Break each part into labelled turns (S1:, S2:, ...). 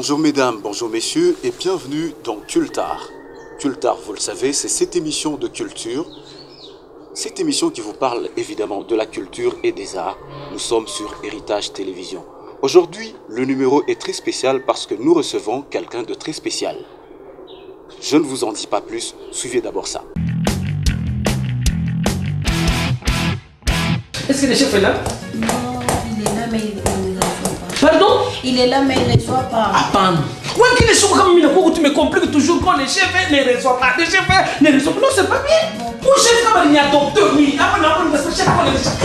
S1: Bonjour mesdames, bonjour messieurs et bienvenue dans Cultar. Cultar, vous le savez, c'est cette émission de culture. Cette émission qui vous parle évidemment de la culture et des arts. Nous sommes sur Héritage Télévision. Aujourd'hui, le numéro est très spécial parce que nous recevons quelqu'un de très spécial. Je ne vous en dis pas plus, suivez d'abord ça.
S2: Est-ce que le chef est là?
S3: Non, il est là, mais il ne reçoit pas.
S2: Pardon?
S3: Il est là, mais il ne reçoit pas.
S2: Ah, pardon. Ouais, qu'il est chaud comme il tu me compliques toujours quand le chef ne reçoit pas. Le chef ne reçoit pas. Non, c'est pas bien. Mon chef, il y a docteur, oui. Après, le chef, on est chef.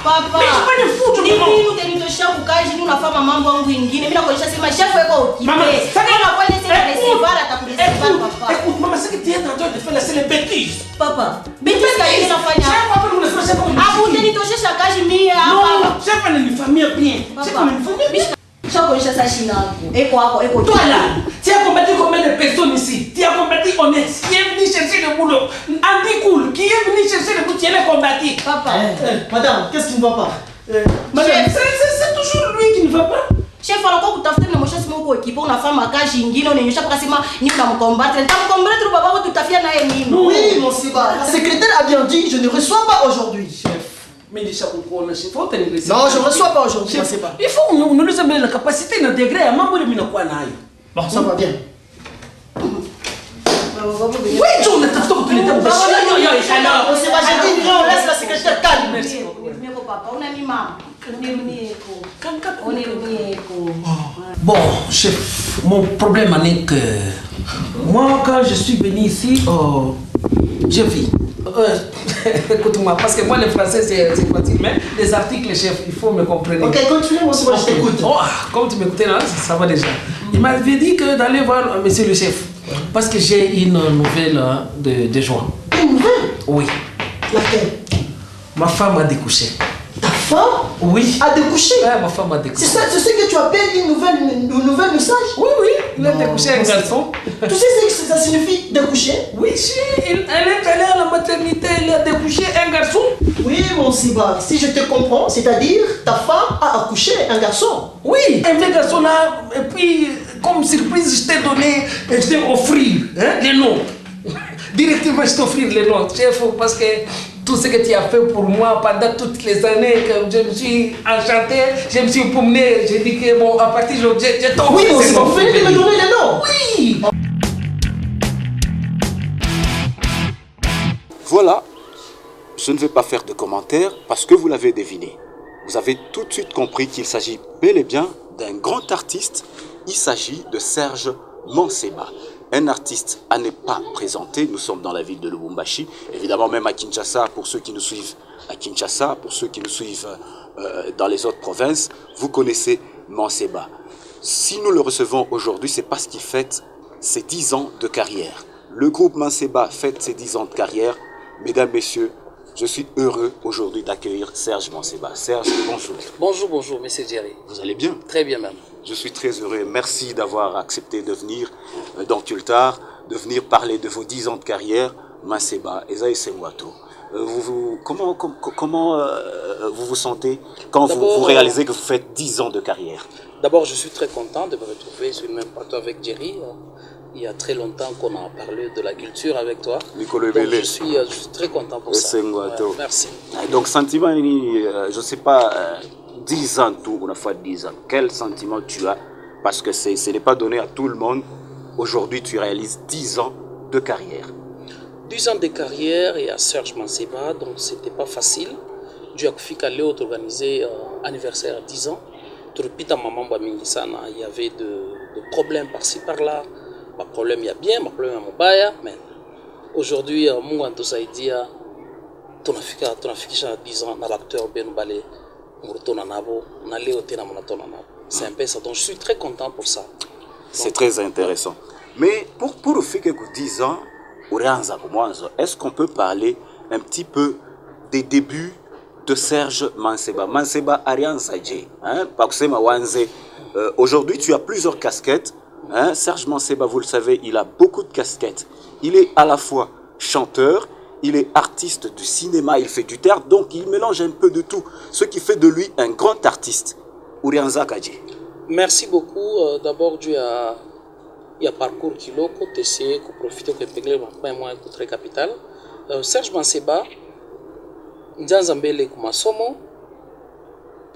S3: Papa,
S2: mais je vais le foutre, maman.
S3: Mimi utenitosha kukaji nuna fama mambo yangu ingine. Mimi nakuonyesha sema chef wako ukipe.
S2: Maman, ça
S3: Kama kwa nini sasa recevoir atakureceiver papa.
S2: Écoute, maman, ce que tu es en train de faire là, c'est les bêtises.
S3: Papa, bêtise gani unafanya?
S2: Chef, après, vous laissez chef comme
S3: Hapo utenitosha kaji mimi hapa.
S2: non, chef, elle est une famille bien. Chef, elle est une famille bien.
S3: Shakuonyesha sasa shina yako. Eko.
S2: Toi là, tu as combattu combien de personnes ici? Tu as combattu honnête, qui est venu chercher le boulot. Andy Cool, qui est venu chercher le boulot, tu as combattu.
S3: Papa.
S4: Madame, qu'est-ce qui ne va pas?
S2: Madame, c'est toujours lui qui ne va pas.
S3: Chef alikuwa kutafuta na mwisho simu kwa ekipo unafanya kazi nyingine unaonyesha paka sema ni unamkombattre. Nitamkombattre baba wetu tutafia naye nini?
S4: Oui, mon Siba. La secrétaire a bien dit, je ne reçois pas aujourd'hui.
S2: Mais déjà, on a chef, faut tenir les
S4: Non, je ne reçois pas aujourd'hui, mon Siba.
S2: Il faut nous nous amener la capacité d'intégrer à membre de Minokwa.
S4: Bon, ça va bien.
S2: Oui, John, le tafto que tu l'étais.
S4: Mon Siba, j'ai dit non, laisse la secrétaire calme.
S2: Merci.
S3: Papa, on a mis maman.
S2: Bon, chef, mon problème est que moi, quand je suis venu ici, je vis. Écoute-moi, parce que moi, le français, c'est facile, mais les articles, chef, il faut me comprendre.
S4: Ok, continue, mon Siba, je t'écoute.
S2: Oh, comme tu m'écoutais là, ça va déjà. Il m'avait dit d'aller voir monsieur le chef, parce que j'ai une nouvelle de joie.
S4: Une nouvelle?
S2: Oui,
S4: Laquelle?
S2: ma femme a découché.
S4: Ta femme
S2: Oui.
S4: a découché?
S2: Ouais, ma femme a découché.
S4: C'est ça, c'est ce que tu appelles une nouvelle message?
S2: Oui, il a découché un garçon.
S4: Tu sais ce que ça signifie découcher?
S2: Oui, si, elle est allée à la maternité, elle a découché un garçon.
S4: Oui, mon Siba, si je te comprends, c'est-à-dire ta femme a accouché un garçon.
S2: Oui, un vieux garçon là, et puis, comme surprise, je t'ai donné, je t'ai offert les noms. Directement, je t'ai offert les noms, chef, parce que tout ce que tu as fait pour moi pendant toutes les années, que je me suis enchanté, je me suis promené, j'ai dit que bon, à partir de aujourd'hui, je t'en
S4: Oui, mon Siba, vous venez de me donner les noms.
S2: Oui.
S1: Voilà, je ne vais pas faire de commentaires parce que vous l'avez deviné. Vous avez tout de suite compris qu'il s'agit bel et bien d'un grand artiste. Il s'agit de Serge Manseba. Un artiste à ne pas présenter. Nous sommes dans la ville de Lubumbashi. Évidemment, même à Kinshasa, pour ceux qui nous suivent à Kinshasa, pour ceux qui nous suivent dans les autres provinces, vous connaissez Manseba. Si nous le recevons aujourd'hui, c'est parce qu'il fête ses 10 ans de carrière. Le groupe Manseba fête ses 10 ans de carrière. Mesdames, messieurs, je suis heureux aujourd'hui d'accueillir Serge Manseba. Serge, bonjour.
S5: Bonjour, monsieur Jerry.
S1: Vous allez bien?
S5: Très bien, même.
S1: Je suis très heureux. Merci d'avoir accepté de venir dans Cultar, de venir parler de vos 10 ans de carrière. Manseba, Esaïe Semwato. Comment vous vous sentez quand vous réalisez que vous faites 10 ans de carrière?
S5: D'abord, je suis très content de me retrouver sur le même plateau avec Jerry. Il y a très longtemps qu'on a parlé de la culture avec toi.
S1: Nicolas
S5: Donc,
S1: Belé.
S5: je suis très content pour ça. Merci.
S1: Donc, sentiment, je ne sais pas, 10 ans, tout, on a fait 10 ans. Quel sentiment tu as? Parce que ce n'est pas donné à tout le monde. Aujourd'hui, tu réalises 10 ans de carrière.
S5: 10 ans de carrière et à Serge Manseba, donc c'était pas facile. Dieu a fait qu'aller organiser anniversaire à 10 ans. Turpita maman Mingisana, il y avait de problèmes par-ci par-là. Ma problème il y a bien, ma problème il y a mais aujourd'hui, mon tout ça dit, tu as fait 10 ans dans l'acteur Ben Balé, c'est un peu ça. Donc je suis très content pour ça.
S1: C'est très intéressant. Mais pour le fait que 10 ans, est-ce qu'on peut parler un petit peu des débuts de Serge Manseba? Manseba Ariane Sadje, aujourd'hui tu as plusieurs casquettes. Serge Manseba, vous le savez, il a beaucoup de casquettes. Il est à la fois chanteur, il est artiste du cinéma, il fait du théâtre, donc il mélange un peu de tout. Ce qui fait de lui un grand artiste. Urianza Kadji.
S5: Merci beaucoup. D'abord, il y a parcours kiloko, TC, qui profite que Péglé va moins très capital. Serge Manseba, Njanza Mbele Kumasomo,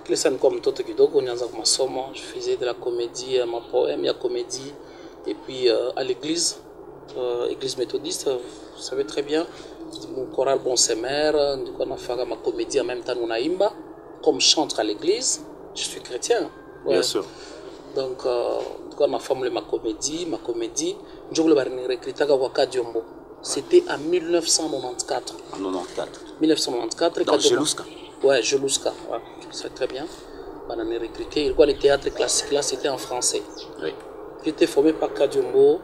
S5: Klesan comme Toto Kidoko, Njanza Kumasomo, je faisais de la comédie, ma poème, il y a comédie, et puis à l'église, église méthodiste, vous savez très bien, mon choral Bon Semer, on a fait ma comédie en même temps, on a Imba, comme chantre à l'église, je suis chrétien. Ouais.
S1: Bien sûr.
S5: Donc, on a formé ma comédie, je voulais recruter Waka Diombo. C'était en 1994.
S1: En 94.
S5: 1994.
S1: Dans Jelouska.
S5: Ouais, Jelouska, ouais, c'est très bien. On a recruté. Le théâtre classique là, c'était en français.
S1: Oui.
S5: J'étais formé par Kadiombo,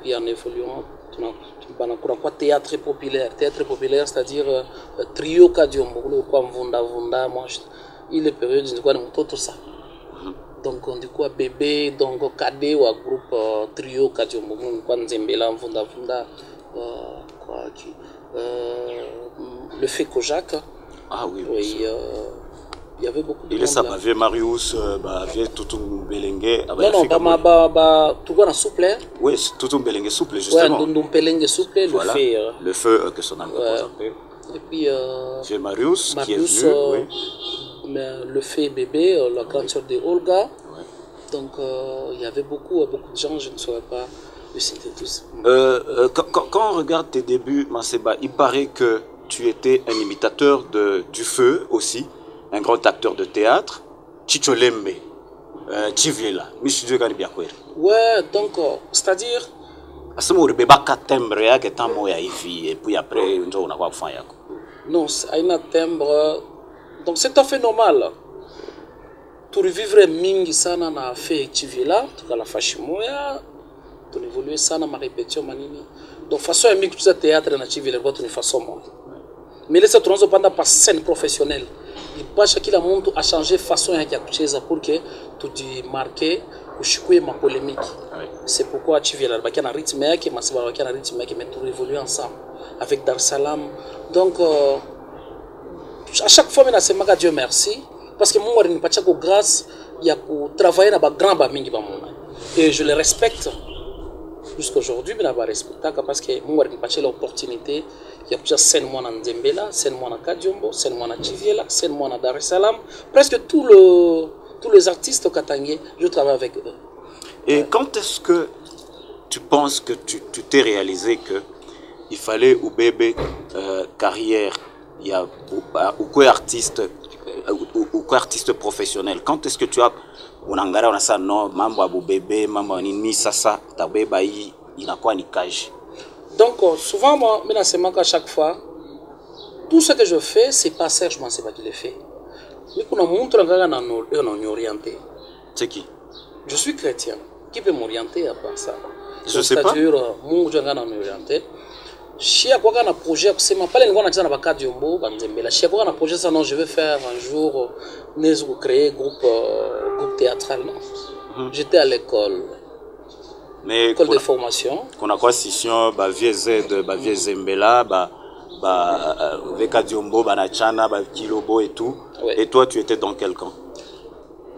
S5: puis en évoluant, on a quoi théâtre populaire. Théâtre populaire, c'est-à-dire trio Kadiombo, le quoi Vunda, moi, il est période, je dis tout ça. Donc on dit quoi bébé, donc cadet ou un groupe trio Kadiombo, quoi Nzembela, Vunda, quoi qui, le fait Kojak.
S1: Ah oui,
S5: oui. Il y avait beaucoup de
S1: il est ça,
S5: là.
S1: vieux Marius, vieux Toutou Belengue.
S5: Non, tout le souple.
S1: Oui, Toutou Belengue souple, justement.
S5: Oui, Toutou Belengue souple,
S1: voilà. Le feu que son âme
S5: ouais. Et puis,
S1: vieux Marius qui est venu, oui.
S5: Le fait bébé, la grande sœur de Olga.
S1: Ouais.
S5: Donc, il y avait beaucoup de gens, je ne saurais pas les citer tous.
S1: Quand on regarde tes débuts, Manseba, il paraît que tu étais un imitateur du feu aussi, un grand acteur de théâtre, Chicho Lembe, Chiviela, Michidjo Ganibiakwer.
S5: Ouais, donc, c'est-à-dire.
S1: À ce moment-là, il y a un timbre qui est en moya et puis après, on a quoi faire.
S5: Non, il y a un timbre. Donc, c'est tout à fait normal. Pour vivre mingi sana na fait Chiviela, tout cas la fashimoya, pour évoluer sana ma répétition manini. Donc, façon à mix de théâtre na Chiviela, c'est une façon moi. Mais laissez tourner pendant par scène professionnelle. Il passe qu'il a monté à changer façon à quelque pour que tout dit marqué ou chouer ma polémique. Oui. C'est pourquoi tu viens là, il y a un rythme qui m'a séparé, il y a un rythme qui met tout évoluer ensemble avec Dar Salam. Donc à chaque fois maintenant c'est maga Dieu merci parce que moi je n'ai pas de grâce il y a pour travailler dans ba grand ba mingi ba mona et je les respecte jusqu'à aujourd'hui mais je respecte parce que moi je n'ai pas l'opportunité. Il y a plusieurs scènes moi en Nzembela, scènes moi en Kadiombo, scènes moi en Chiviela, scènes moi en Dar es Salaam. Presque tous les artistes au Katangé, je travaille avec eux.
S1: Et quand est-ce que tu penses que tu t'es réalisé que il fallait ou bébé carrière, il y a ou quoi artiste professionnel. Quand est-ce que tu as on a ça non mambo abu bébé mambo ni sasa ta bébé il a quoi ni cage.
S5: Donc, souvent, moi, c'est à chaque fois, tout ce que je fais, c'est pas Serge Manseba qui le fait. Mais qu'on a montré on orienté.
S1: C'est qui?
S5: Je suis chrétien. Qui peut m'orienter à part ça?
S1: Je sais pas.
S5: C'est-à-dire, mon Dieu, on orienté. Si à quoi on a projet, c'est pas les gens qui ont un Diombo, si à quoi on a projet, ça non, je vais faire un jour, créer groupe théâtral, non. J'étais à l'école.
S1: Mais
S5: école de formation.
S1: Qu'on a quoi session ba vieux Z ba vieux Zembela ba Veka Diombo Banachana ba Kilobo et tout. Oui. Et toi tu étais dans quel camp?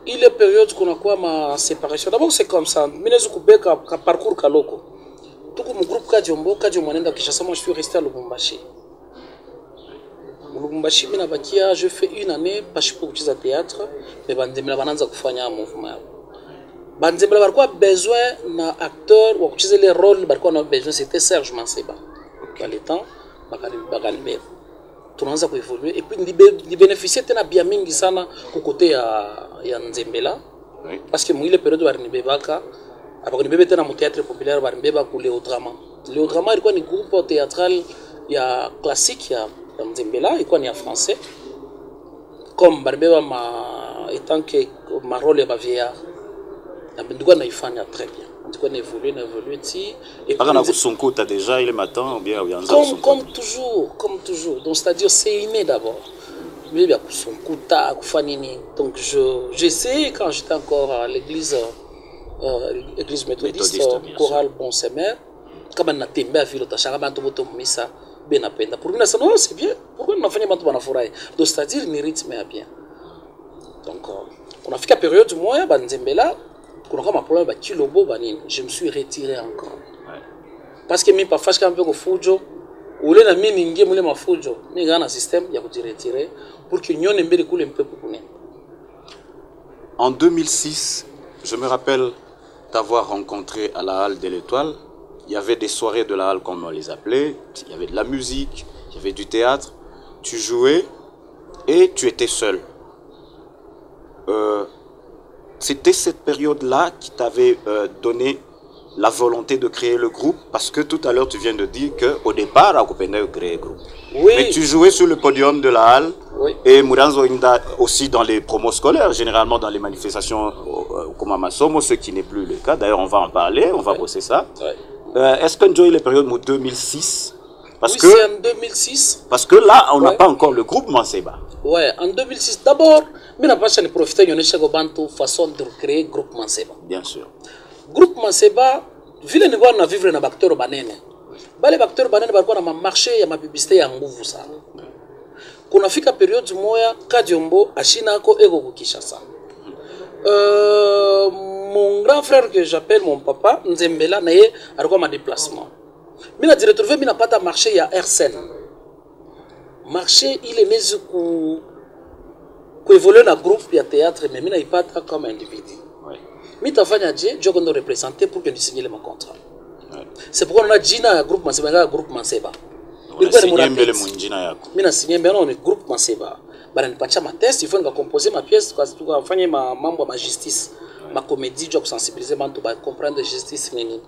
S5: Il est période qu'on a quoi ma séparation. D'abord c'est comme ça. Minezu kubeka parcours kaloko. Tout comme groupe Kadiombo nenda Kinshasa, moi je suis resté à Lubumbashi. Lubumbashi mina bakia je fais une année parce que pour utiliser le théâtre mais bandemela bananza kufanya mouvement. Banzembela barquois besoin d'un acteur ou utiliser les rôles barquois on a besoin c'était Serge Manseba. Dans les temps bakalibé. Tout le monde a évolué et puis ni bénéficier tena bien mingi sana au côté ya Nzembela. Oui. Parce que moi il est période où ni bebaka après ni bebeta na théâtre populaire ba beba ku Léodrama. Léodrama ilikuwa ni groupe théâtral ya classique ya Nzembela ilikuwa ni en français. Comme barbeba ma étant que ma rôle est vieillard. On a très bien. On a évolué.
S1: Et par exemple, Sonko, tu as déjà il est matin ou bien
S5: comme toujours. Donc c'est-à-dire c'est inné d'abord. Mais bien Sonko ta kufanini. Donc j'essaie quand j'étais encore à l'église méthodiste chorale Bon Semer. Comme on a tembe à ville ta chaka bantu boto misa ben apenda. Pour nous ça non c'est bien. Pourquoi on a fait bantu bana foray. Donc c'est-à-dire ni rythme est bien. Donc kunafika période moya banzembela kuna kama problème ba kilobo banini, je me suis retiré encore. Parce que mi pa fash kampe ko fujo ule na mimi ningie mule mafujo mi gana système ya kujiretirer pour que nyone mbele kule mpepo kune.
S1: En 2006, je me rappelle t'avoir rencontré à la Halle de l'Étoile. Il y avait des soirées de la Halle, comme on les appelait. Il y avait de la musique, il y avait du théâtre. Tu jouais et tu étais seul. C'était cette période-là qui t'avait donné la volonté de créer le groupe, parce que tout à l'heure tu viens de dire qu'au départ, Akupenda a créé le groupe.
S5: Oui.
S1: Mais tu jouais sur le podium de la Halle,
S5: oui.
S1: Et Mouranzo Inda aussi dans les promos scolaires, généralement dans les manifestations comme à Massomo, ce qui n'est plus le cas. D'ailleurs, on va en parler, on va bosser ça.
S5: Oui.
S1: Est-ce qu'on joue les périodes 2006? Parce
S5: oui,
S1: que
S5: c'est en 2006.
S1: Parce que là, on n'a pas encore le groupe Manseba.
S5: Ouais, en 2006. D'abord, je n'ai pas profité de la façon de créer le groupe Manseba.
S1: Bien sûr.
S5: Groupe Manseba, vile ni na vivre na bakteur banene. Bale bakteur banene balikuwa na marché ya mapibisite ya nguvu sana. Kuna fika periode moya Kadiombo ashina ko ego ku Kinshasa. Mon grand frère que j'appelle mon papa Nzembela naye alikuwa ma déplacement. Mina di retrouver mina pata marché ya RSN. Marché il est né ku évoluer na groupe ya théâtre mais mina ipata comme individu. Mitafanya je dois représenter pour que nous signions mon contrat. C'est pourquoi on a dit na groupe Manseba, groupe Manseba.
S1: Il faut signer mbele munjina yako.
S5: Mina signer mbele on groupe Manseba. Bana nipatia ma test, il faut nga composer ma pièce parce que afanye ma mambo ma justice, ma comédie doit sensibiliser bantu ba comprendre justice nini.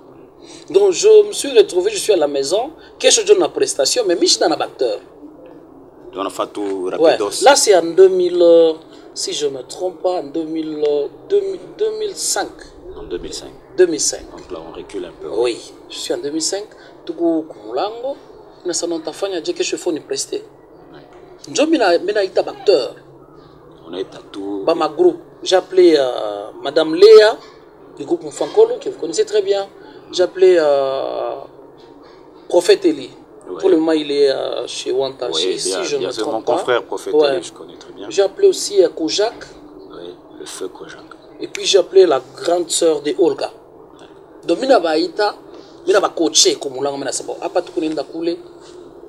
S5: Donc je me suis retrouvé, je suis à la maison, quelque chose de na prestation mais mich na acteur.
S1: On a fait tout
S5: Ouais.
S1: rapidos.
S5: Là c'est en 2000 si je me trompe pas en 2005.
S1: En 2005.
S5: 2005.
S1: Donc là on recule un peu.
S5: Oui, je suis en 2005. Tuku kumulango na sana tafanya je kesho faut ni prester. Njo mina ita acteur.
S1: On a été tout.
S5: Ba ma groupe, j'ai appelé madame Léa du groupe Mfankolo que vous connaissez très bien. J'ai appelé Prophète Eli.
S1: Ouais.
S5: Pour le moment, il est chez Wantachi,
S1: Oui,
S5: si
S1: bien,
S5: je
S1: bien
S5: me
S1: sûr,
S5: trompe
S1: mon
S5: pas.
S1: confrère Prophète
S5: Ouais.
S1: Eli, je connais très bien.
S5: J'ai appelé aussi Kojak.
S1: Oui, le feu Kojak.
S5: Et puis j'ai appelé la grande sœur de Olga. Donc mina baita, mina ba coacher comme mulanga mina sabo. Apa tukuninda kule,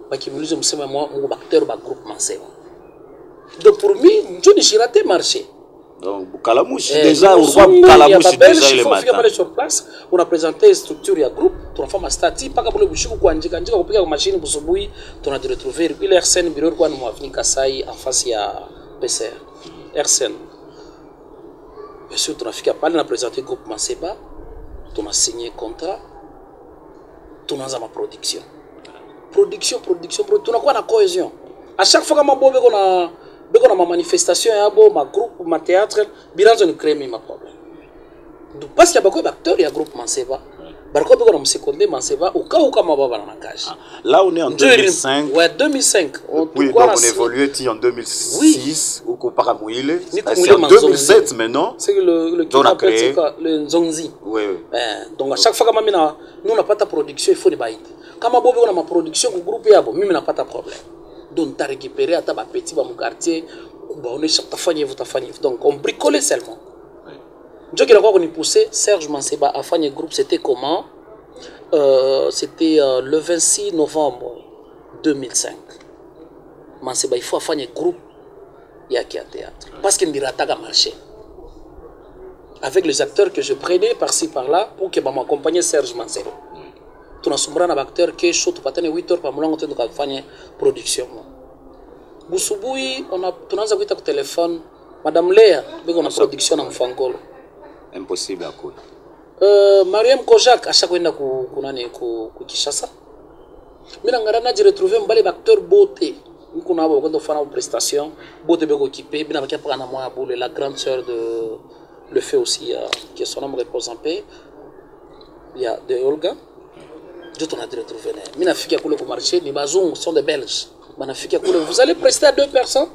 S5: ba kimulize msema moi mon acteur ba groupe Manseba. Donc pour moi, je n'ai raté marché.
S1: Donc Kalamouche déjà, on voit Kalamouche déjà il est matin.
S5: Sur place, on a présenté structure et groupe, on a fait ma statut, pas comme le bouchou ou andika andika, on a machine pour se bouillir, on a retrouvé il RSN bureau quoi nous avons Kasai en face à PCR. RSN. Bien sûr, on a fait on a présenté groupe Manseba, on a signé contrat, on a ma production. Production, on a quoi la cohésion. À chaque fois que ma bobe on a beko ma manifestation ya bo ma groupe ma théâtre bilanzo ni créer ma problème donc parce qu'il y a beaucoup d'acteurs ya groupe Manseba barko beko na msekonde Manseba au cas où kama baba na engage
S1: là on est en 2005.
S5: Ouais, 2005
S1: Oui, donc on évoluait en 2006 au Koparamouile. C'est en 2007 maintenant.
S5: C'est le
S1: on a créé
S5: le Nzonzi.
S1: Oui, oui.
S5: Donc à chaque fois que nous n'a pas ta production il faut ni baïte kama bobe on a ma production au groupe yabo mimi n'a pas ta problème. Donc, tu as récupéré à ta petit dans mon quartier, on est chaque fois donc on bricolait seulement. Je qui qu'on poussé Serge Manseba à faire un groupe, c'était comment? C'était le 26 novembre 2005. Manseba, il faut faire un groupe, il y a qui a théâtre. Parce qu'il n'y a pas de marché. Avec les acteurs que je prenais par-ci par-là pour que m'accompagne Serge Manseba. Tunasumbura na acteur kesho tupatane 8 heures pa mlango tendo kafanya production. Busubui tunaanza kuita kwa telefone Madame Léa biko na production na Mfankolo.
S1: Impossible à quoi.
S5: Mariam Kojak ashakwenda kunani ku Kinshasa. Mina ngara na retrouver mbale acteur beauté. Niko na abo kwenda kufanya prestation, beauté beko équipé, bina bakia pa na moi boule la grande sœur de le fait aussi qui est son nom repose en paix. Il y a de Olga. Je t'en ai retrouvé. Mina fiki ya kule au marché, ni bazungu sont des Belges. Mana fiki ya kule, vous allez prester à 2 personnes.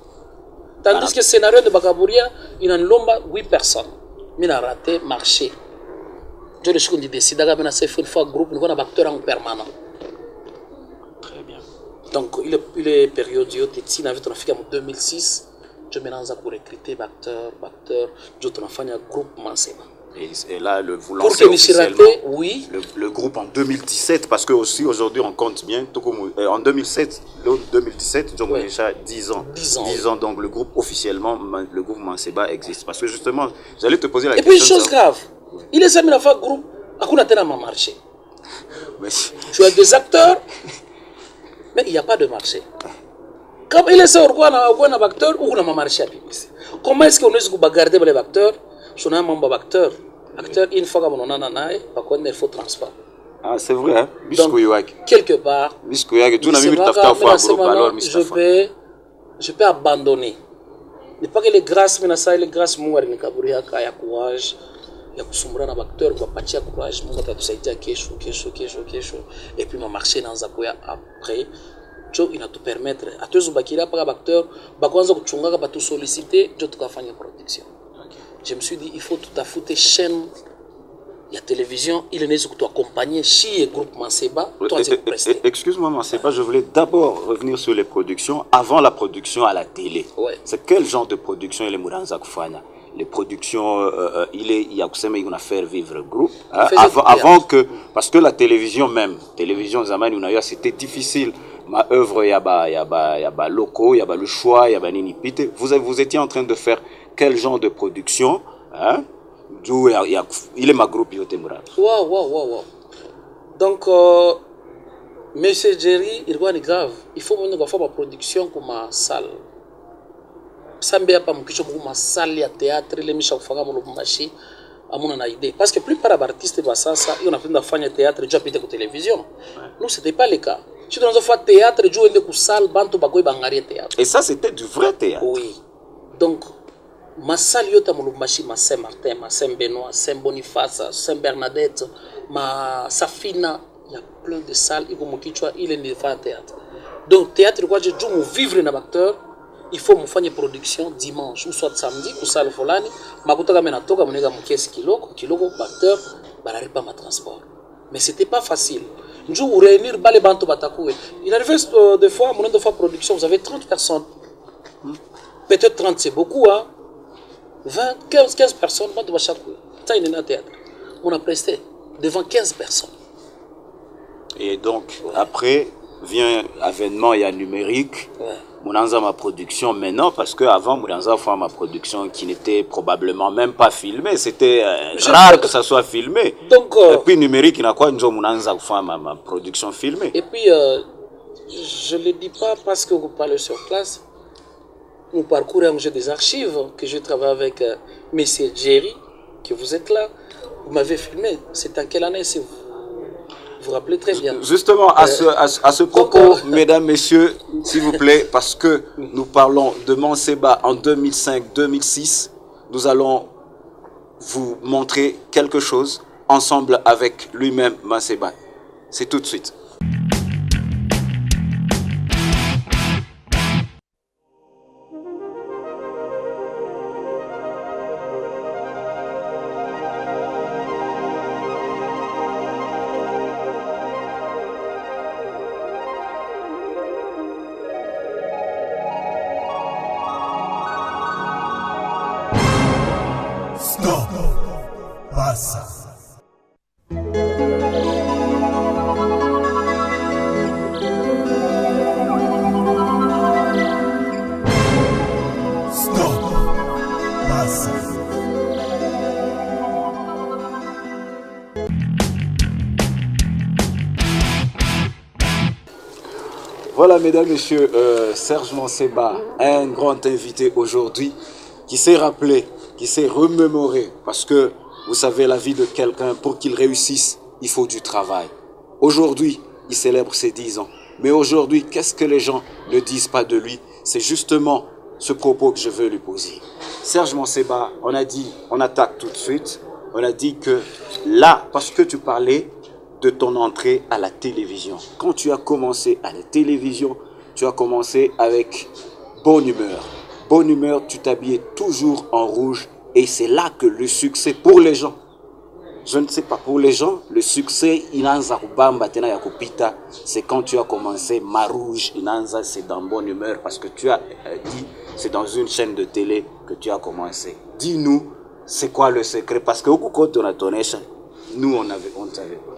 S5: Tandis que le scénario de Bakaburia, il en lomba 8 personnes. Mina raté marché. Je le suis décidé d'aller dans une fois groupe, nous avons un acteur en permanent.
S1: Très bien.
S5: Donc il est période, il y a en 2006. je me lance pour recruter acteur, je un groupe Manseba.
S1: Et là, vous
S5: Pour
S1: lancez
S5: que
S1: officiellement
S5: oui.
S1: le groupe en 2017, parce que aussi aujourd'hui on compte bien, en 2017, 2017,
S5: Ouais.
S1: déjà 10 ans.
S5: 10 ans.
S1: Donc le groupe officiellement, le groupe Manseba existe. Parce que justement, j'allais te poser la
S5: Et
S1: question.
S5: puis une chose grave, il est jamais fait groupe, à quoi on a marché.
S1: Mais,
S5: Tu as des acteurs, mais il n'y a pas de marché. Comme il est sûr qu'on a un acteur ou on a un marché à BBC. Comment est-ce qu'on est garder les acteurs? Je suis un membre d'acteur. Acteur, une fois qu'on a un anaï, par contre, il faut transport.
S1: ah, c'est vrai, hein?
S5: Donc, quelque part, je peux abandonner. Il pas que les grâces, mais les grâces, moi, il y a courage. Il y a kusumbura na acteur kwa patia courage, Mungu atatusaidia kesho. Et puis, ma marché dans Zakoya après. Il va te permettre à tous bakira par acteur bakwanza kuchunga ba tout solliciter je te faire une production. Je me suis dit il faut tout à foutre chaîne la télévision il est nécessaire que tu accompagner chez groupe Manseba toi tu prester.
S1: Excuse-moi Manseba, je voulais d'abord revenir sur les productions avant la production à la télé.
S5: Ouais.
S1: C'est quel genre de production il est Muranza Kufana? Les productions, il y a faire vivre le groupe. Hein, avant que, parce que la télévision même, Zaman, c'était difficile. Ma œuvre, il y a locaux, il y a le choix, il y a nini pite. Vous étiez en train de faire quel genre de production? Hein? Il est ma groupe Yotemura.
S5: Wow. Donc, Monsieur Jerry, il est grave. Il faut faire ma production comme ma salle. Sambe hapa mkisho kuma salle ya théâtre ile misha kufanga mu mashi amuna na idée parce que plupart des artistes ba sasa ils ont fanya théâtre juu apite ku télévision. Nous c'était pas le cas. Si on fait théâtre juu ende ku salle bantu bagoy bangarie théâtre.
S1: Et ça c'était du vrai théâtre.
S5: Oui. Donc ma salle yota mu mashi ma Saint-Martin, ma Saint-Benoît, Saint-Boniface, Saint-Bernadette, ma Safina, il y a plein de salles iko mukichwa ile ni faire théâtre. Donc théâtre quoi je joue vivre na acteur. Il faut me faire une production dimanche ou soit samedi ou salle folani makuta kama natoka mnega mkiesi kiloko acteur balaripa ma transport mais c'était pas facile njoo réunir bale bantu batakuwe il arrive des fois mon de faire production vous avez 30 personnes peut-être 30 c'est beaucoup hein 20 15 personnes bantu bashakuwe ça il est dans théâtre on a presté devant 15 personnes
S1: et donc après vient avènement il y a numérique.
S5: Ouais.
S1: Mounanza ma production maintenant parce que avant Mounanza fait ma production qui n'était probablement même pas filmée, c'était rare que ça soit filmé.
S5: Donc
S1: et puis numérique il a quoi njo Mounanza fait ma production filmée.
S5: Et puis je le dis pas parce que vous parlez sur place. Mon parcours est un jeu des archives que je travaille avec Monsieur Jerry que vous êtes là. Vous m'avez filmé. C'est en quelle année c'est vous? Vous vous rappelez très bien.
S1: Justement, à ce propos, mesdames, messieurs, s'il vous plaît, parce que nous parlons de Manseba en 2005-2006, nous allons vous montrer quelque chose ensemble avec lui-même, Manseba. C'est tout de suite.
S6: Stop. Passa. Stop. Passa.
S1: Voilà, mesdames, messieurs, Serge Manseba, un grand invité aujourd'hui qui s'est rappelé, qui s'est remémoré, parce que vous savez, la vie de quelqu'un, pour qu'il réussisse, il faut du travail. Aujourd'hui, il célèbre ses 10 ans. Mais aujourd'hui, qu'est-ce que les gens ne disent pas de lui? C'est justement ce propos que je veux lui poser. Serge Manseba, on a dit, on attaque tout de suite, on a dit que là, parce que tu parlais de ton entrée à la télévision. Quand tu as commencé à la télévision, tu as commencé avec bonne humeur. Bonne humeur, tu t'habillais toujours en rouge et c'est là que le succès pour les gens, je ne sais pas, pour les gens, le succès, c'est quand tu as commencé ma rouge, c'est dans bonne humeur parce que tu as dit c'est dans une chaîne de télé que tu as commencé. Dis-nous, c'est quoi le secret? Parce que quand on a tourné, nous, on ne savait pas.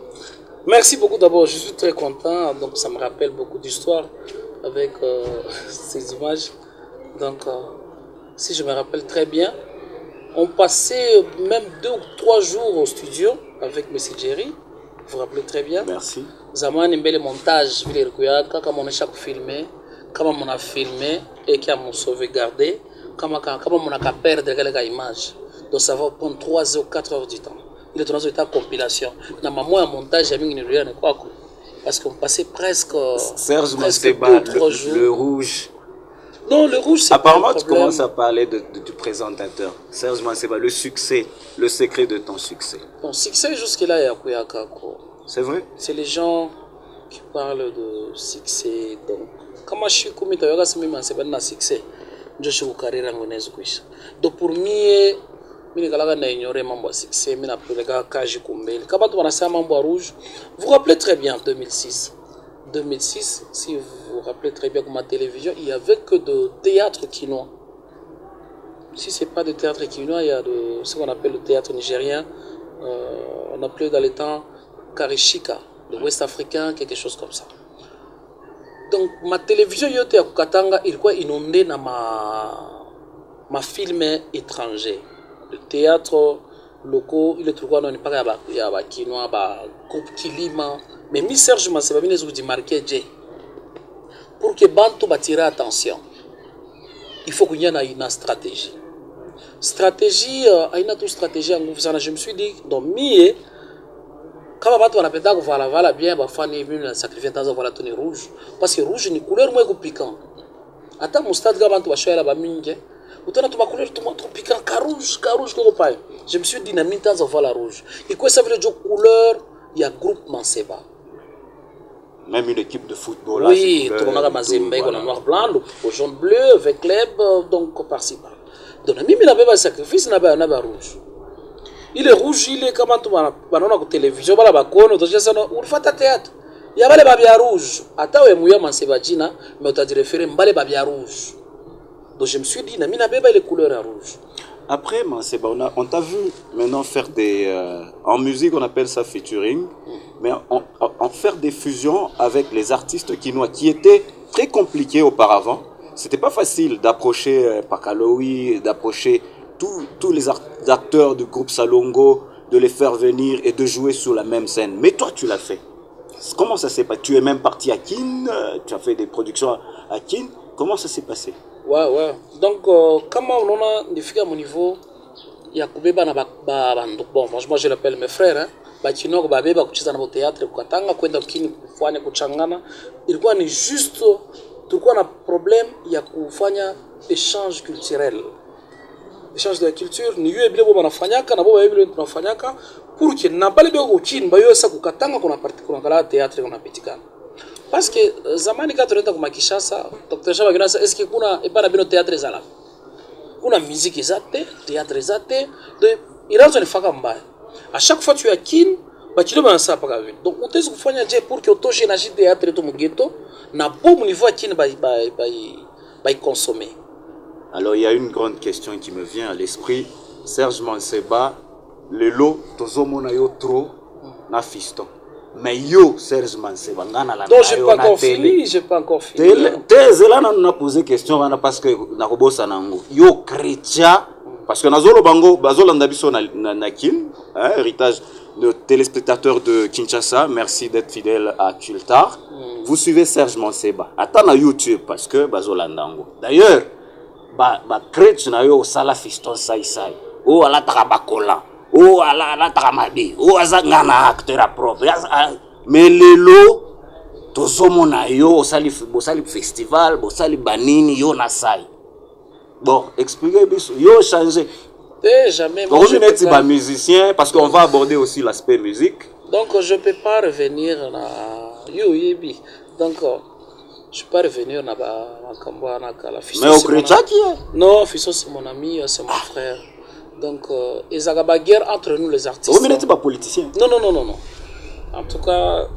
S5: Merci beaucoup d'abord, je suis très content. Donc ça me rappelle beaucoup d'histoires avec ces images. Donc si je me rappelle très bien, on passait même 2 ou 3 jours au studio avec M. Jerry. Vous vous rappelez très bien.
S1: Merci.
S5: Zamani mbele montage vile ilikuwa kama mnaisha kufilmer, kama mna filmer et qui a mon sauvegarder, kama mna ka perdre quelque image. Donc ça va prendre 3 ou 4 heures du temps. Il est dans une compilation. Na maman un montage ya mingi ni rien quoi. Parce qu'on passait presque
S1: Serge
S5: presque
S1: Manseba,
S5: 3 jours.
S1: le rouge.
S5: Non, le rouge c'est
S1: Apparemment,
S5: pas un
S1: tu
S5: problème.
S1: commences à parler du présentateur. Serge Manseba, le succès, le secret de ton succès.
S5: Bon, succès jusque-là, il y a Kuyaka.
S1: C'est vrai?
S5: C'est les gens qui parlent de succès. Donc, comment je suis comme tu as dit, c'est pas un succès. Je suis au carrière anglaise. Donc, pour moi, je vais ignorer mon succès. Je vais ignorer Quand on a ça, mon rouge, vous vous rappelez très bien 2006. 2006, si vous vous rappelez très bien comme ma télévision, il n'y avait que de théâtre quinois. Si ce n'est pas de théâtre quinois, il y a de ce qu'on appelle le théâtre nigérien. On appelait dans les temps Karishika, le West africain, quelque chose comme ça. Donc ma télévision yote ya Katanga ilikuwa inondée na ma film étranger. Le théâtre locaux, il est trouvé dans pas ya ba kinois, ba groupe Kilima, mais mi Serge Manseba bine zo di marquer J. Pour que bantu batire attention. Il faut qu'il y ait une stratégie. Stratégie, il y a une stratégie en groupe. Je me suis dit, donc, quand on a pédé, voilà bien, on sacrifier dans la tenue rouge. Parce que rouge, c'est une couleur moins piquant. Attends, mon stade, tu vas choisir la mingue. Ou tu as une couleur trop piquant, rouge, je me suis dit, dans la rouge. Et quoi ça veut dire couleur? Il y a groupe Manseba.
S1: Même une équipe de football.
S5: Oui, on a Mazembe, on a noir blanc, le jaune bleu, avec club, donc par-ci par. Donc, même il avait un sacrifice, il avait un rouge. Il est rouge, il est comme tu vas la télévision, tu vas la cône, tu vas la fata théâtre. Il y a les babia rouge. Attends, il y a Manseba Djina, mais tu as dit référé, il y a les babia rouge. Donc je me suis dit, il y a les couleurs rouges.
S1: Après, Manseba, on t'a vu maintenant faire des... en musique, on appelle ça featuring, mais en faire des fusions avec les artistes quinois qui étaient très compliqués auparavant. C'était pas facile d'approcher Pakaloui, d'approcher tous les acteurs du groupe Salongo, de les faire venir et de jouer sur la même scène. Mais toi, tu l'as fait. Comment ça s'est passé? Tu es même parti à Kin, tu as fait des productions à Kin. Comment ça s'est passé?
S5: Ouais. Donc, comment on a des filles à mon niveau, il y a Koubeba na bon, franchement, je l'appelle mes frères, hein. Bakino babeba kucheza na théâtre kukatanga kwenda Kini kufanya kuchangana. Ilikuwa ni juste tulikuwa na problème ya kufanya échange culturel. Échange de la culture ni yeye bila bwana nafanyaka na baba yeye tunafanyaka pour que na bale bego Kini bayo sa kukatanga kuna parti kuna kala théâtre kuna pitikana. Parce que zamani quand tunaenda kwa Kishasa, Dr. Shaba Ginasa est-ce que kuna epana bino théâtre zala. Kuna musique ezate, théâtre ezate, de irazo ni faka mbaya. À chaque fois tu es à Kin, tu ne sais pas. Donc, on t'a dit que pour que tu aies un théâtre de ghetto, na bon niveau à Kin va consommer.
S1: Alors, il y a une grande question qui me vient à l'esprit. Serge Manseba, le lot, tozo monayo trop, na fiston. Mais yo, Serge Manseba, ngana la.
S5: Donc, je n'ai pas encore fini.
S1: Là, on a posé question parce que na robosa nango. Yo chrétien. Parce que Nazolo Bango, Bazol Andabiso Nakin, héritage de téléspectateurs de Kinshasa, merci d'être fidèle à Kultar. Vous suivez Serge Manseba. Attends à YouTube parce que Bazol Andango. D'ailleurs, Kretch na yo sala fiston sai. Oh ala trabakola. Oh ala tramadi. Oh azangana acteur propre. Mais lelo tozomo na yo sali festival, sali banini yo na sai. Bon, expliquez-moi, yo changé.
S5: Jamais.
S1: Moi, je suis pas musicien parce qu'on va aborder aussi l'aspect musique.
S5: Donc, je ne peux pas revenir à Yebi. Donc, je ne peux pas revenir à la fille.
S1: Mais au chrétien qui est?
S5: Non, Fisso, c'est mon ami, c'est mon frère. Donc, il y a guerre entre nous, les artistes.
S1: Vous n'êtes pas politicien?
S5: Non. En tout cas,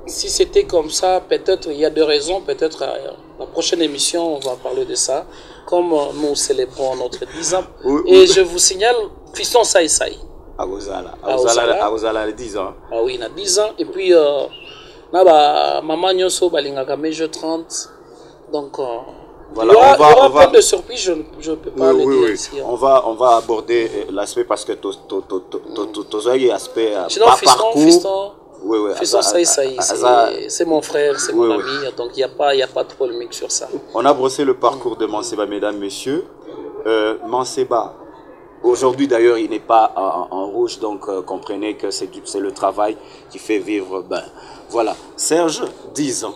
S5: Si c'était comme ça, peut-être il y a deux raisons. Peut-être la prochaine émission, on va parler de ça. Comme nous célébrons notre 10 ans.
S1: Oui,
S5: Et
S1: oui.
S5: je vous signale, Fiston Saï Saï.
S1: Agozala, les 10 ans.
S5: Ah oui, il a 10 ans. Et puis, maman Nyoso, Balingaka, Major 30. Donc,
S1: Voilà,
S5: il y aura
S1: on va-
S5: plein de surprises, je ne peux pas le dire ici.
S1: On va aborder l'aspect parce que tu as aspect
S5: Sinon,
S1: par
S5: Fiston,
S1: parcours.
S5: Fiston,
S1: Oui, oui.
S5: Fiston Saï Saï, c'est mon frère, c'est
S1: Oui,
S5: mon
S1: oui.
S5: ami. Donc, il n'y a pas de polémique sur ça.
S1: On a brossé le parcours de Manseba, mesdames, messieurs. Manseba, aujourd'hui d'ailleurs, il n'est pas en rouge, donc comprenez que c'est le travail qui fait vivre. Ben, voilà. Serge, 10 ans.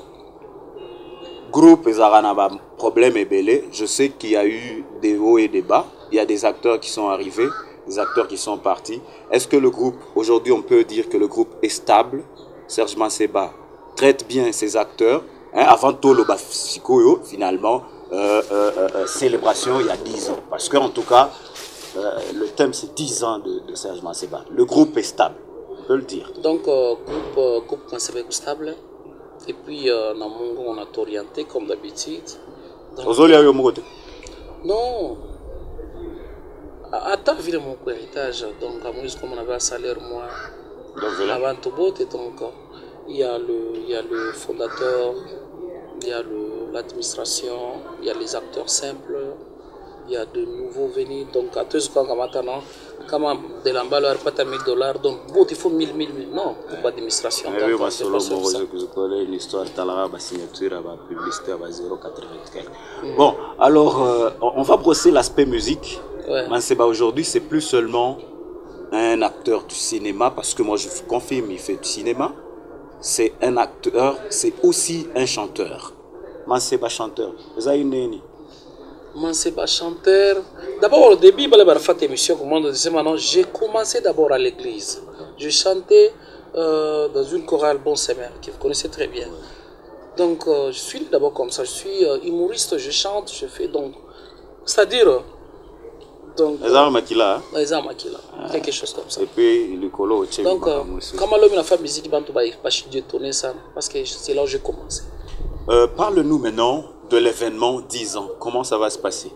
S1: Groupe Zaranaba, problème est belé. Je sais qu'il y a eu des hauts et des bas. Il y a des acteurs qui sont arrivés, des acteurs qui sont partis. Est-ce que le groupe, aujourd'hui, on peut dire que le groupe est stable? Serge Manseba traite bien ses acteurs. Hein, avant tout, le Bafisikoyo, finalement, célébration il y a 10 ans. Parce qu'en tout cas, le thème c'est 10 ans de Serge Manseba. Le groupe est stable, on peut le dire.
S5: Donc, groupe Manseba est stable. Et puis, dans mon groupe, on a orienté comme d'habitude. Donc,
S1: Ozoli ayo mokote.
S5: non. Attends, vu mon héritage. Donc, à moi, comme on avait un salaire, moi,
S1: Donc voilà.
S5: avant tout beau, et donc, il y a le fondateur, il y a l'administration, il y a les acteurs simples, il y a de nouveaux venus. Donc, à tous les cas, maintenant, comment de l'emballage, pas $1 000, donc, bon, il faut 1000. Non, pour l'administration.
S1: Oui,
S5: Donc,
S1: parce que
S5: c'est pas sur ça.
S1: je connais une histoire de la signature, la publicité à 0,80. Bon, alors, on va brosser l'aspect musique.
S5: Ouais.
S1: Manseba aujourd'hui, c'est plus seulement un acteur du cinéma, parce que moi je confirme, il fait du cinéma. C'est un acteur, c'est aussi un chanteur. Manseba chanteur. Vous avez une
S5: Manseba chanteur. D'abord, au début, il y a fait émission, comme on disait maintenant, j'ai commencé d'abord à l'église. Je chantais dans une chorale Bon Semer, que vous connaissez très bien. Donc, je suis d'abord comme ça. Je suis humoriste, je chante, je fais donc. C'est-à-dire. Donc.
S1: Les armes qui là.
S5: Les armes qui là. Quelque chose comme ça.
S1: Et puis le colo au Tchèque.
S5: Donc, comme l'homme a fait musique, je vais tourner ça. Parce que c'est là où j'ai commencé.
S1: Parle-nous maintenant de l'événement 10 ans. Comment ça va se passer?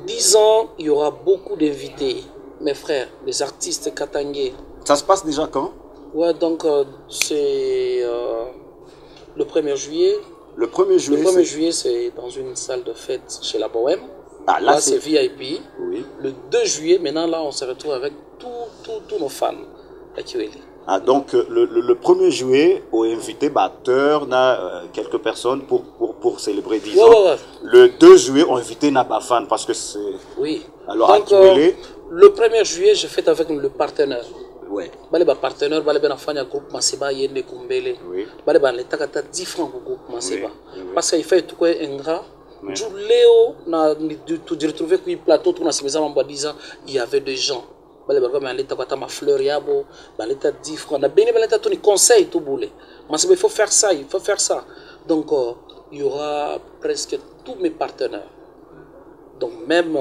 S5: 10 ans, il y aura beaucoup d'invités. Mes frères, des artistes katangais.
S1: Ça se passe déjà quand?
S5: Ouais, donc c'est le 1er juillet.
S1: Le 1er juillet.
S5: Le 1er juillet, c'est dans une salle de fête chez la Bohème.
S1: Ah,
S5: là c'est VIP.
S1: Oui.
S5: Le 2 juillet, maintenant, là, on se retrouve avec tous nos fans à Kiweli.
S1: Ah, donc le 1er juillet, au invité acteurs, quelques personnes pour célébrer 10 ans.
S5: Ouais.
S1: Le 2 juillet, on invité Nabafan parce que c'est.
S5: Oui.
S1: Alors,
S5: donc, le 1er juillet, je fête avec le partenaire.
S1: Ouais.
S5: Bale ba partenaire, bale ben afanya groupe Manseba yende kumbele.
S1: Oui.
S5: Bale ban leta kata 10 francs pour groupe Manseba.
S1: Oui.
S5: Parce qu'il fait tout quoi ingrat. Du Léo, na tu retrouvé que plateau tout na semeza mamba 10 ans, il y avait des gens. Bale ba ben leta kata ma fleur yabo, bale leta 10 francs. Na bene leta tout ni conseil tout boulé. Manseba il faut faire ça, il faut faire ça. Donc il y aura presque tous mes partenaires. Donc même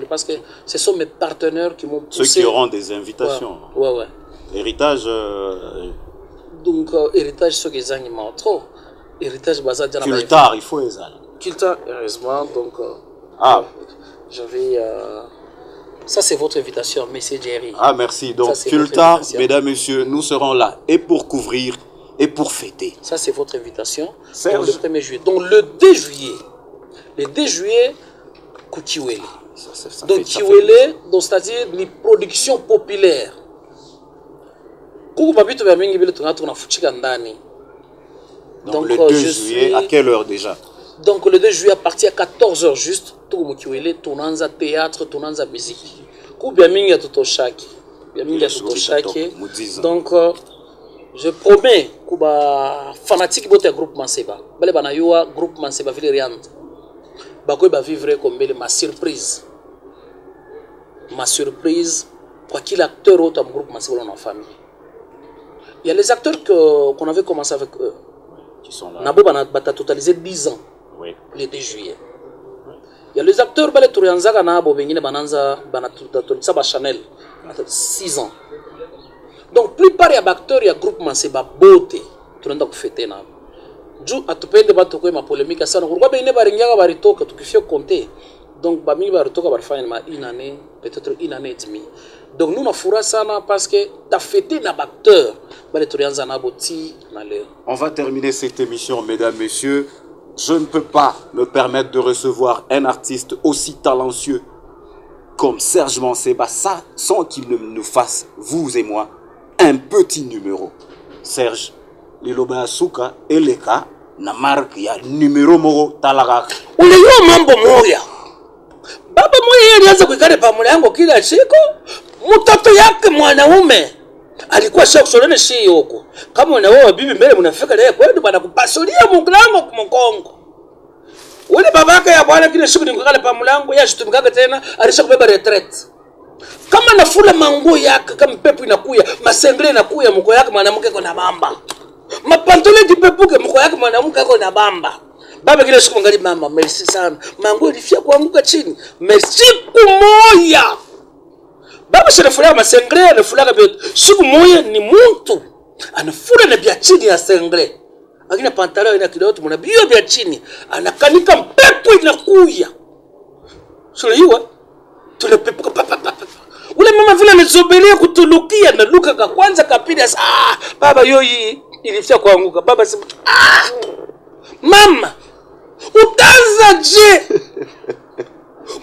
S5: parce que ce sont mes partenaires qui m'ont poussé.
S1: Ceux qui auront des invitations.
S5: Ouais.
S1: Héritage.
S5: Donc, héritage, ceux qui ont trop. Héritage,
S1: Cultar, il faut les aller.
S5: Cultar, heureusement. Donc, j'avais. Ça, c'est votre invitation, Monsieur Jerry.
S1: Ah, merci. Donc, Cultar, mesdames, messieurs, nous serons là et pour couvrir et pour fêter.
S5: Ça, c'est votre invitation.
S1: Donc,
S5: le 1er juillet. Donc, le 2 juillet. Le 2 juillet, Kiweli. Donc, Kiweli, c'est-à-dire les productions populaires. Donc,
S1: le 2 juillet, à quelle heure déjà?
S5: Donc, le 2 juillet, à partir de 14h juste, tout le Kiweli, tournant théâtre, tournant musique. Donc, je promets que les fanatiques de groupe Manseba, le groupe Manseba Vileriand, va vivre comme ma surprise. Ma surprise, quoi qu'il acteur autre dans groupe Manseba dans la famille. Il y a les acteurs qu'on avait commencé avec eux.
S1: Qui sont là.
S5: Nabo a totalisé 10 ans.
S1: Oui.
S5: Le 2 juillet. Il y a les acteurs qui ont été Chanel, 6 ans. Donc plupart ya acteurs ya groupe Manseba bote tunaenda kufete nabo. Juu atupende batu kwa ma polémique sana. Pourquoi bene baringaga baritoka tukifia compter. Donc bami baritoka barifanya ma une année, peut-être une année et demie. Donc nous on a fura sana parce que ta fêté na acteur bale tulianza nabo ti na leo.
S1: On va terminer cette émission, mesdames, messieurs. Je ne peux pas me permettre de recevoir un artiste aussi talentueux comme Serge Manseba, ça, sans qu'il ne nous fasse, vous et moi, un petit numéro. Serge, Liloba Suka, Eleka, na marque ya numéro moro talagaka.
S5: Uliyo mambo moya. Baba moya alianza kuikare pa mlango kila siku. Mtoto yake mwanaume alikuwa shakusolene shi huko. Kama unaoa bibi mbele mnafika leo kwenda bana kupasulia mlango kumkongo. Ule babake ya bwana kile siku nikakale pa mlango yashitumikaga tena alishakubeba retraite. Kama nafula manguo yake kama pepo inakuya, masengle inakuya mko yake mwanamke kuna bamba. Mapantole jipepuke mko yake mwanamke kuna bamba. Baba kile siku ngali mama, merci sana. Manguo ilifia kuanguka chini. Merci kumoya. Baba shirafula masengle anafulaga biote. Siku moya ni muntu anafula na bia chini ya sengle. Akina pantalo ina kidoto muna biyo bia chini. Anakanika mpepo inakuya. Sura hiwa tunapepuka papa. Ule mama vile anazobelia kutulukia na luka ka kwanza kapili baba yoyi ilifia kuanguka. Baba sema mama utaanza je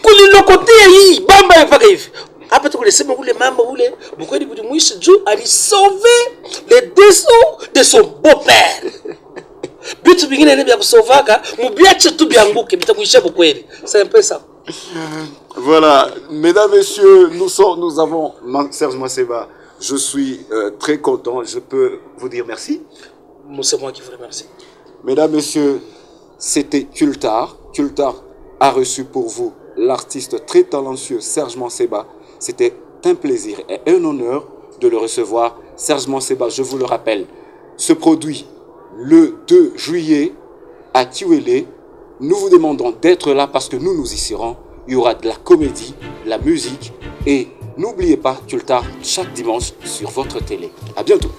S5: kulilokotea hii bamba mpaka hivi. Hapa tukulisema ule mama ule mkweli bulimwishi juu alisauver les dessous de son beau-père. Bitu bingine nebe ya kusovaka mubiache tu bianguke bitakuisha bukweli. C'est un peu ça.
S1: Voilà, mesdames, messieurs, nous avons Serge Manseba. Je suis très content. Je peux vous dire merci.
S5: C'est moi qui vous remercie.
S1: Mesdames, messieurs, c'était Kultar. Kultar a reçu pour vous l'artiste très talentueux Serge Manseba. C'était un plaisir et un honneur de le recevoir. Serge Manseba, je vous le rappelle, se produit le 2 juillet à Kiwele. Nous vous demandons d'être là parce que nous y serons. Il y aura de la comédie, de la musique et n'oubliez pas Kultar chaque dimanche sur votre télé. À bientôt.